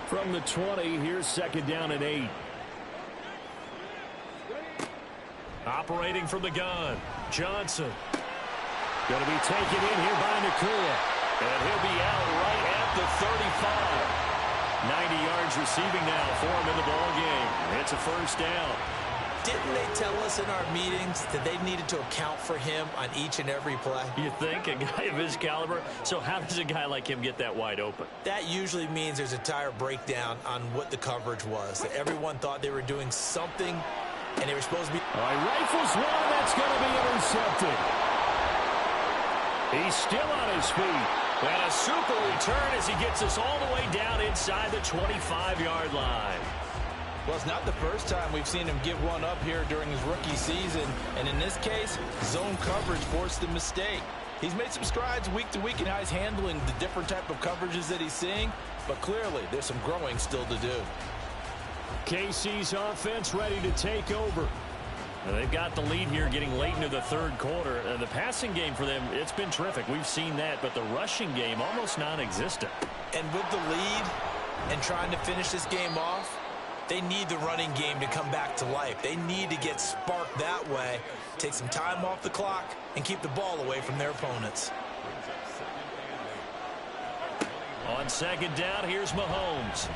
From the 20, here's 2nd down and 8. Operating from the gun, Johnson. Going to be taken in here by Nakua. And he'll be out right at the 35. 90 yards receiving now for him in the ball game. It's a 1st down. Didn't they tell us in our meetings that they needed to account for him on each and every play? You think? A guy of his caliber? So how does a guy like him get that wide open? That usually means there's a tire breakdown on what the coverage was. That everyone thought they were doing something, and they were supposed to be... All right, rifles one. That's going to be intercepted. He's still on his feet. And a super return as he gets us all the way down inside the 25-yard line. Well, it's not the first time we've seen him give one up here during his rookie season. And in this case, zone coverage forced the mistake. He's made some strides week to week in how he's handling the different type of coverages that he's seeing. But clearly, there's some growing still to do. KC's offense ready to take over. Now, they've got the lead here getting late into the 3rd quarter. The passing game for them, it's been terrific. We've seen that. But the rushing game, almost non-existent. And with the lead and trying to finish this game off, they need the running game to come back to life. They need to get sparked that way, take some time off the clock, and keep the ball away from their opponents. On 2nd down, here's Mahomes.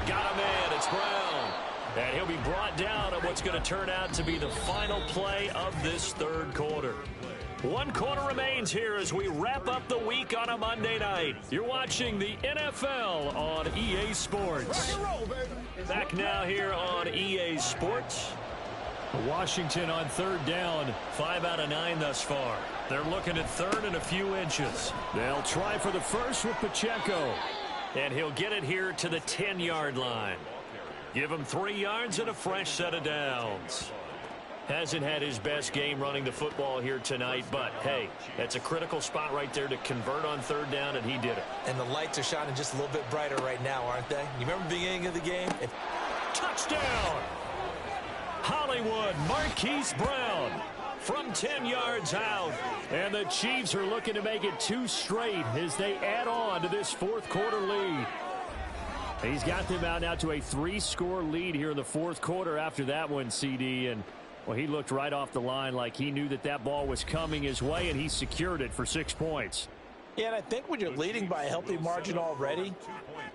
Got him in. It's Brown. And he'll be brought down at what's going to turn out to be the final play of this 3rd quarter. 1 quarter remains here as we wrap up the week on a Monday night. You're watching the NFL on EA Sports. Back now here on EA Sports. Washington on 3rd down. 5 out of 9 thus far. They're looking at 3rd and a few inches. They'll try for the first with Pacheco. And he'll get it here to the 10-yard line. Give him 3 yards and a fresh set of downs. Hasn't had his best game running the football here tonight, but, hey, that's a critical spot right there to convert on 3rd down, and he did it. And the lights are shining just a little bit brighter right now, aren't they? You remember the beginning of the game? Touchdown! Hollywood, Marquise Brown from 10 yards out. And the Chiefs are looking to make it 2 straight as they add on to this 4th quarter lead. He's got them out now to a 3-score lead here in the 4th quarter after that one, CD, and well, he looked right off the line like he knew that that ball was coming his way, and he secured it for 6 points. Yeah, and I think when you're leading by a healthy margin already,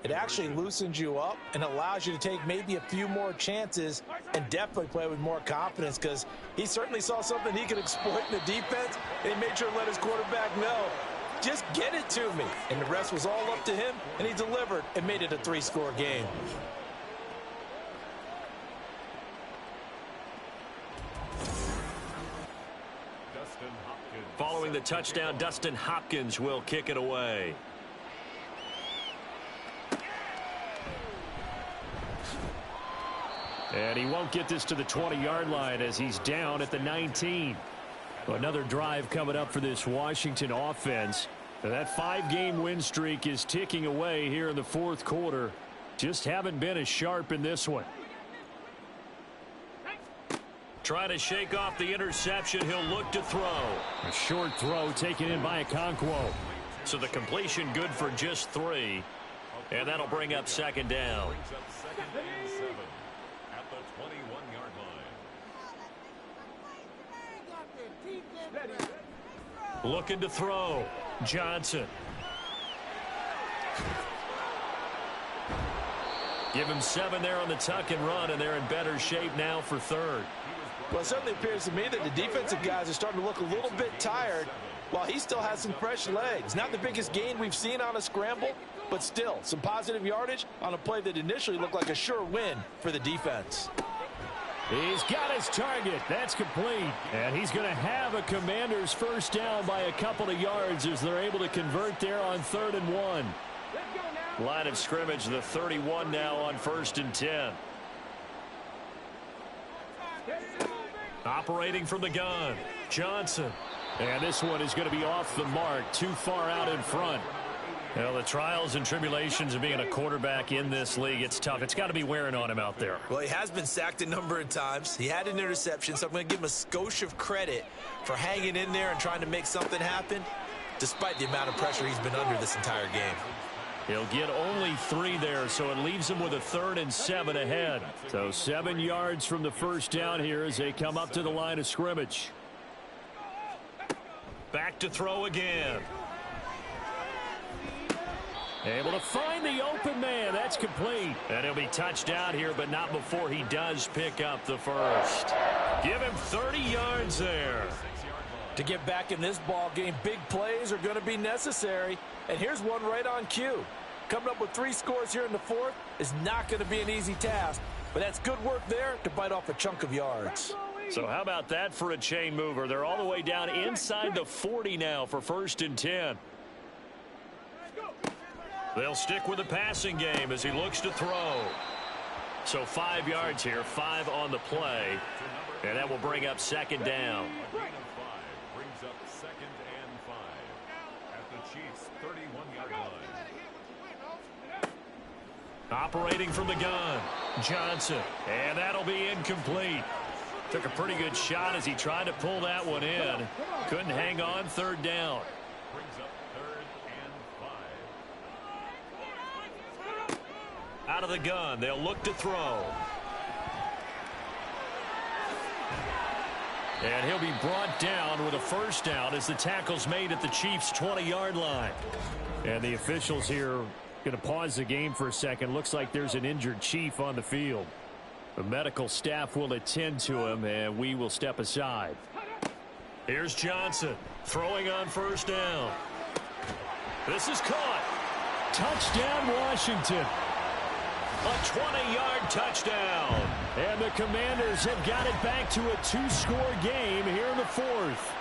it actually loosens you up and allows you to take maybe a few more chances and definitely play with more confidence, because he certainly saw something he could exploit in the defense, and he made sure to let his quarterback know, just get it to me. And the rest was all up to him, and he delivered and made it a 3-score game. Following the touchdown, Dustin Hopkins will kick it away. And he won't get this to the 20-yard line as he's down at the 19. Another drive coming up for this Washington offense. And that 5-game win streak is ticking away here in the 4th quarter. Just haven't been as sharp in this one. Trying to shake off the interception. He'll look to throw. A short throw taken in by Okonkwo. So the completion good for just 3. And that'll bring up 2nd down. At the 21-yard line. Looking to throw. Johnson. Give him 7 there on the tuck and run, and they're in better shape now for 3rd. Well, it certainly appears to me that the defensive guys are starting to look a little bit tired while he still has some fresh legs. Not the biggest gain we've seen on a scramble, but still some positive yardage on a play that initially looked like a sure win for the defense. He's got his target. That's complete. And he's going to have a Commander's first down by a couple of yards as they're able to convert there on 3rd and 1. Line of scrimmage, the 31 now on 1st and 10. Operating from the gun, Johnson. And this one is going to be off the mark, too far out in front. Well, the trials and tribulations of being a quarterback in this league, it's tough. It's got to be wearing on him out there. Well, he has been sacked a number of times. He had an interception, so I'm going to give him a skosh of credit for hanging in there and trying to make something happen, despite the amount of pressure he's been under this entire game. He'll get only 3 there, so it leaves him with a 3rd and 7 ahead. So 7 yards from the first down here as they come up to the line of scrimmage. Back to throw again. Able to find the open man. That's complete. And he'll be touched down here, but not before he does pick up the first. Give him 30 yards there. To get back in this ball game, big plays are going to be necessary. And here's one right on cue. Coming up with 3 scores here in the 4th is not going to be an easy task. But that's good work there to bite off a chunk of yards. So how about that for a chain mover? They're all the way down inside the 40 now for 1st and 10. They'll stick with the passing game as he looks to throw. So 5 yards here, 5 on the play. And that will bring up 2nd down. Brings up 2nd and 5 at the Chiefs' 31-yard line. Operating from the gun, Johnson. And that'll be incomplete. Took a pretty good shot as he tried to pull that one in. Couldn't hang on, 3rd down. Brings up 3rd and 5. Out of the gun, they'll look to throw. And he'll be brought down with a 1st down as the tackle's made at the Chiefs' 20-yard line. And the officials here going to pause the game for a second. Looks like there's an injured Chief on the field. The medical staff will attend to him, and we will step aside. Here's Johnson throwing on 1st down. This is caught. Touchdown, Washington. A 20-yard touchdown. And the Commanders have got it back to a 2-score game here in the 4th.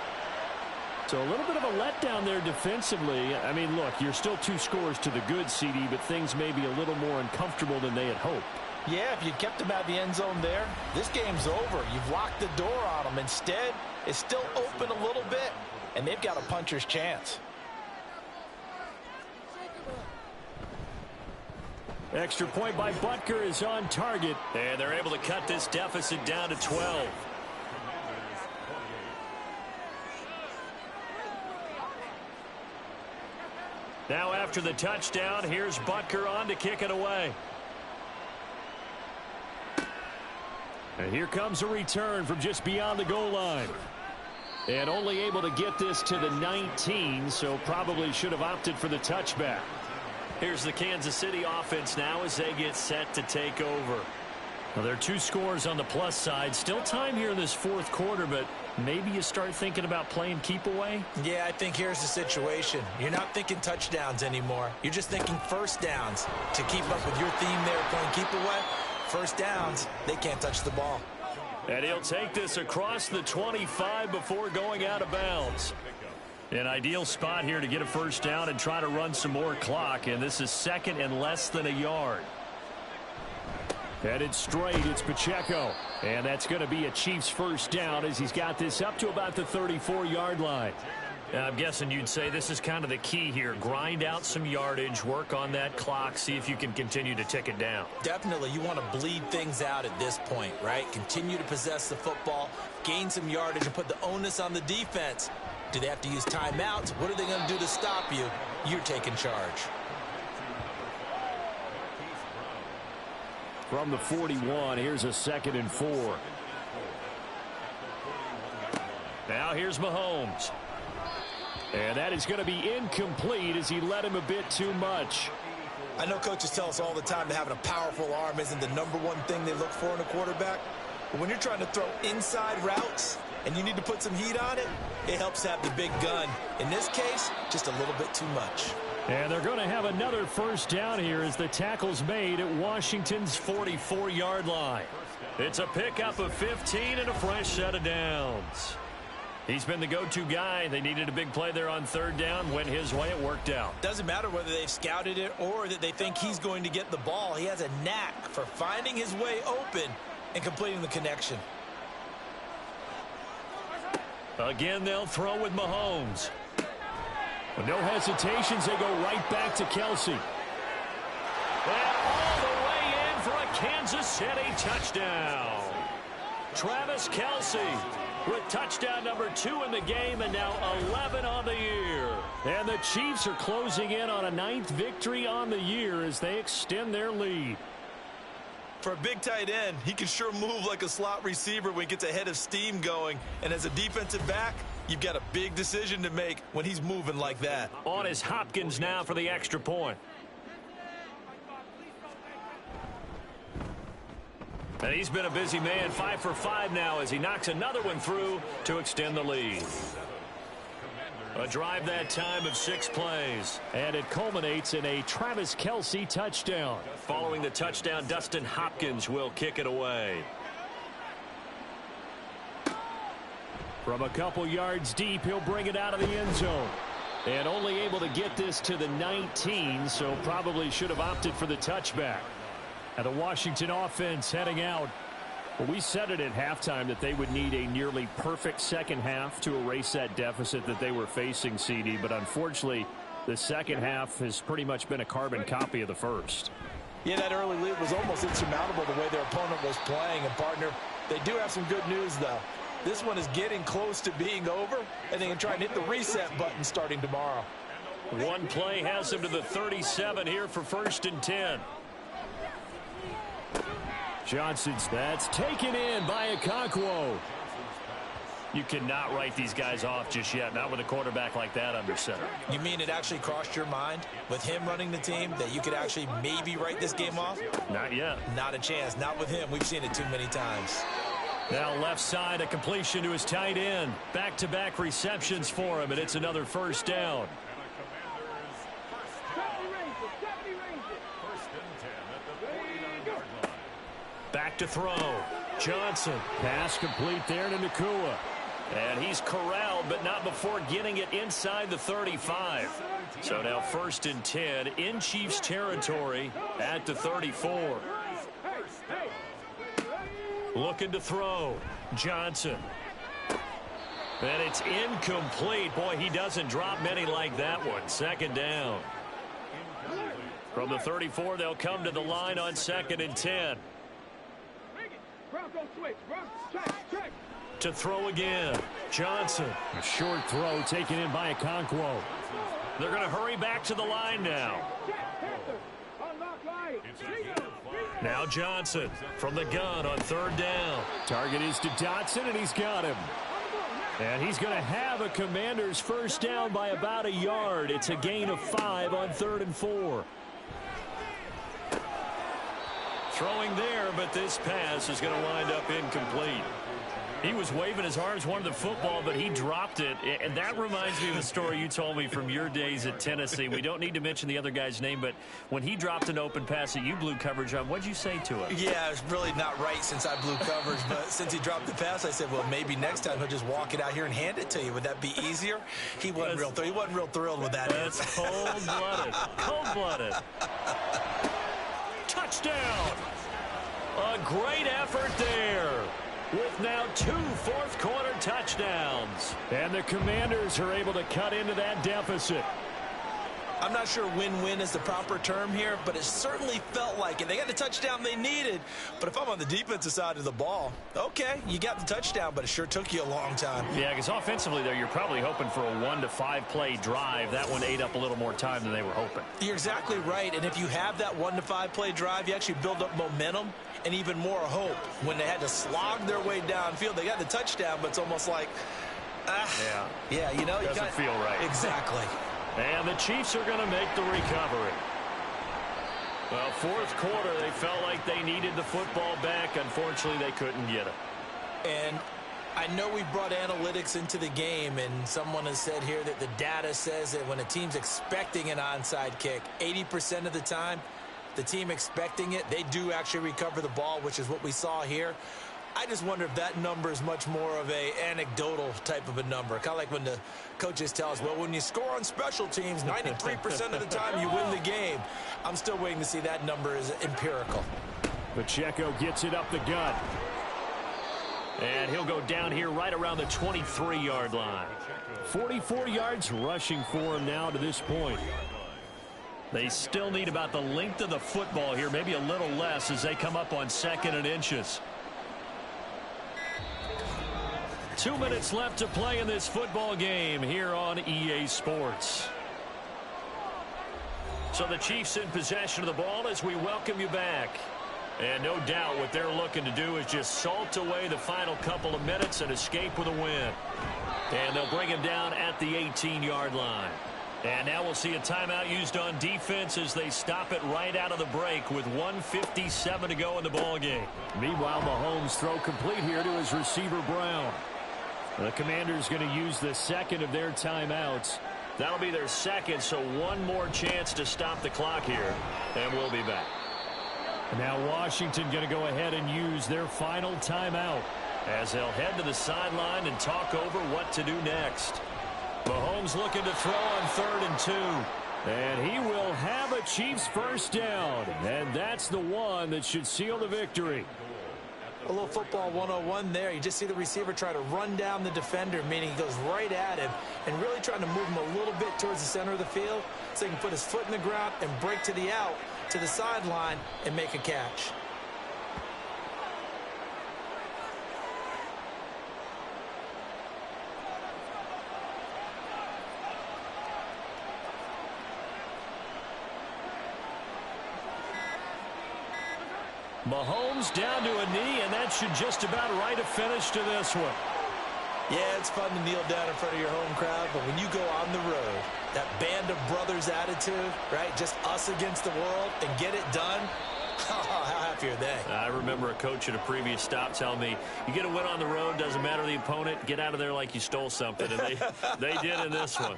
So a little bit of a letdown there defensively. I mean, look, you're still 2 scores to the good, CD, but things may be a little more uncomfortable than they had hoped. Yeah, if you kept him out of the end zone there, this game's over. You've locked the door on him. Instead, it's still open a little bit, and they've got a puncher's chance. Extra point by Butker is on target, and they're able to cut this deficit down to 12. Now after the touchdown, here's Butker on to kick it away. And here comes a return from just beyond the goal line. And only able to get this to the 19, so probably should have opted for the touchback. Here's the Kansas City offense now as they get set to take over. Well, there are 2 scores on the plus side. Still time here in this 4th quarter, but maybe you start thinking about playing keep away? Yeah, I think here's the situation. You're not thinking touchdowns anymore. You're just thinking 1st downs. To keep up with your theme there, playing keep away, 1st downs, they can't touch the ball. And he'll take this across the 25 before going out of bounds. An ideal spot here to get a 1st down and try to run some more clock, and this is 2nd and less than a yard. Headed straight, it's Pacheco. And that's going to be a Chiefs 1st down as he's got this up to about the 34-yard line. I'm guessing you'd say this is kind of the key here. Grind out some yardage, work on that clock, see if you can continue to tick it down. Definitely, you want to bleed things out at this point, right? Continue to possess the football, gain some yardage, and put the onus on the defense. Do they have to use timeouts? What are they going to do to stop you? You're taking charge. From the 41, here's a 2nd and 4. Now here's Mahomes. And that is going to be incomplete as he led him a bit too much. I know coaches tell us all the time that having a powerful arm isn't the #1 thing they look for in a quarterback. But when you're trying to throw inside routes and you need to put some heat on it, it helps have the big gun. In this case, just a little bit too much. And they're going to have another 1st down here as the tackle's made at Washington's 44-yard line. It's a pickup of 15 and a fresh set of downs. He's been the go-to guy. They needed a big play there on 3rd down. Went his way, it worked out. Doesn't matter whether they've scouted it or that they think he's going to get the ball. He has a knack for finding his way open and completing the connection. Again, they'll throw with Mahomes. With no hesitations, they go right back to Kelsey. And all the way in for a Kansas City touchdown. Travis Kelsey with touchdown number 2 in the game and now 11 on the year. And the Chiefs are closing in on a 9th victory on the year as they extend their lead. For a big tight end, he can sure move like a slot receiver when he gets a head of steam going. And as a defensive back, you've got a big decision to make when he's moving like that. On is Hopkins now for the extra point. And he's been a busy man, 5 for 5 now as he knocks another one through to extend the lead. A drive that time of 6 plays. And it culminates in a Travis Kelsey touchdown. Following the touchdown, Dustin Hopkins will kick it away. From a couple yards deep, he'll bring it out of the end zone. And only able to get this to the 19, so probably should have opted for the touchback. And the Washington offense heading out. Well, we said it at halftime that they would need a nearly perfect second half to erase that deficit that they were facing, CD. But unfortunately, the second half has pretty much been a carbon copy of the first. Yeah, that early lead was almost insurmountable the way their opponent was playing. And, partner, they do have some good news, though. This one is getting close to being over, and they can try and hit the reset button starting tomorrow. One play has them to the 37 here for 1st and 10. Johnson's, that's taken in by Okonkwo. You cannot write these guys off just yet, not with a quarterback like that under center. You mean it actually crossed your mind with him running the team that you could actually maybe write this game off? Not yet. Not a chance. Not with him. We've seen it too many times. Now left side, a completion to his tight end. Back-to-back receptions for him, and it's another 1st down. Back to throw. Johnson. Pass complete there to Nakua. And he's corralled, but not before getting it inside the 35. So now 1st and 10 in Chiefs territory at the 34. Looking to throw. Johnson. And it's incomplete. Boy, he doesn't drop many like that one. 2nd down. From the 34, they'll come to the line on 2nd and 10. To throw again. Johnson. A short throw taken in by Okonkwo. They're going to hurry back to the line now. Now Johnson from the gun on 3rd down. Target is to Dotson, and he's got him. And he's going to have a Commander's 1st down by about a yard. It's a gain of 5 on 3rd and 4. Throwing there, but this pass is going to wind up incomplete. He was waving his arms, wanted the football, but he dropped it. And that reminds me of a story you told me from your days at Tennessee. We don't need to mention the other guy's name, but when he dropped an open pass that you blew coverage on, what'd you say to him? Yeah, it's really not right since I blew coverage, but since he dropped the pass, I said, well, maybe next time he'll just walk it out here and hand it to you. Would that be easier? He wasn't real thrilled with that. That's cold-blooded. Cold-blooded. Touchdown! A great effort there. With now 2 fourth-quarter touchdowns. And the Commanders are able to cut into that deficit. I'm not sure win-win is the proper term here, but it certainly felt like it. They got the touchdown they needed, but if I'm on the defensive side of the ball, okay, you got the touchdown, but it sure took you a long time. Yeah, because offensively there, you're probably hoping for a 1 to 5 play drive. That one ate up a little more time than they were hoping. You're exactly right, and if you have that 1 to 5 play drive, you actually build up momentum and even more hope. When they had to slog their way downfield, they got the touchdown, but it's almost like, yeah, you know, doesn't feel right. Exactly. And the Chiefs are going to make the recovery. Well, 4th quarter, they felt like they needed the football back. Unfortunately, they couldn't get it. And I know we brought analytics into the game, and someone has said here that the data says that when a team's expecting an onside kick, 80% of the time, the team expecting it, they do actually recover the ball, which is what we saw here. I just wonder if that number is much more of a anecdotal type of a number. Kind of like when the coaches tell us, well, when you score on special teams, 93% of the time you win the game. I'm still waiting to see that number is empirical. Pacheco gets it up the gut. And he'll go down here right around the 23-yard line. 44 yards rushing for him now to this point. They still need about the length of the football here, maybe a little less as they come up on 2nd and inches. 2 minutes left to play in this football game here on EA Sports. So the Chiefs in possession of the ball as we welcome you back. And no doubt what they're looking to do is just salt away the final couple of minutes and escape with a win. And they'll bring him down at the 18-yard line. And now we'll see a timeout used on defense as they stop it right out of the break with 1:57 to go in the ballgame. Meanwhile, Mahomes throw complete here to his receiver Brown. The Commanders going to use the second of their timeouts. That'll be their second, so one more chance to stop the clock here. And we'll be back. And now Washington going to go ahead and use their final timeout as they'll head to the sideline and talk over what to do next. Mahomes looking to throw on 3rd and 2. And he will have a Chiefs first down. And that's the one that should seal the victory. A little football 101 there. You just see the receiver try to run down the defender, meaning he goes right at him and really trying to move him a little bit towards the center of the field so he can put his foot in the ground and break to the out, to the sideline, and make a catch. Mahomes down to a knee, and that should just about write a finish to this one. Yeah, it's fun to kneel down in front of your home crowd, but when you go on the road, that band of brothers attitude, right, just us against the world, and get it done, how happy are they? I remember a coach at a previous stop telling me, you get a win on the road, doesn't matter the opponent, get out of there like you stole something, and they did in this one.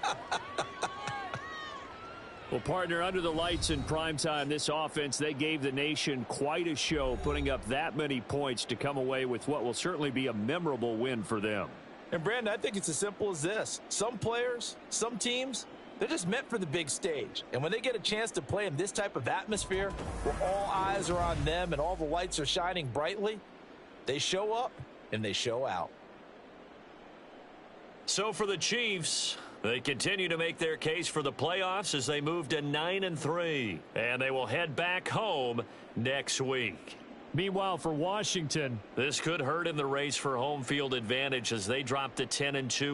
Well, partner, under the lights in primetime, this offense, they gave the nation quite a show, putting up that many points to come away with what will certainly be a memorable win for them. And, Brandon, I think it's as simple as this. Some players, some teams, they're just meant for the big stage. And when they get a chance to play in this type of atmosphere where all eyes are on them and all the lights are shining brightly, they show up and they show out. So for the Chiefs, they continue to make their case for the playoffs as they move to 9-3. And they will head back home next week. Meanwhile, for Washington, this could hurt in the race for home field advantage as they drop to 10-2.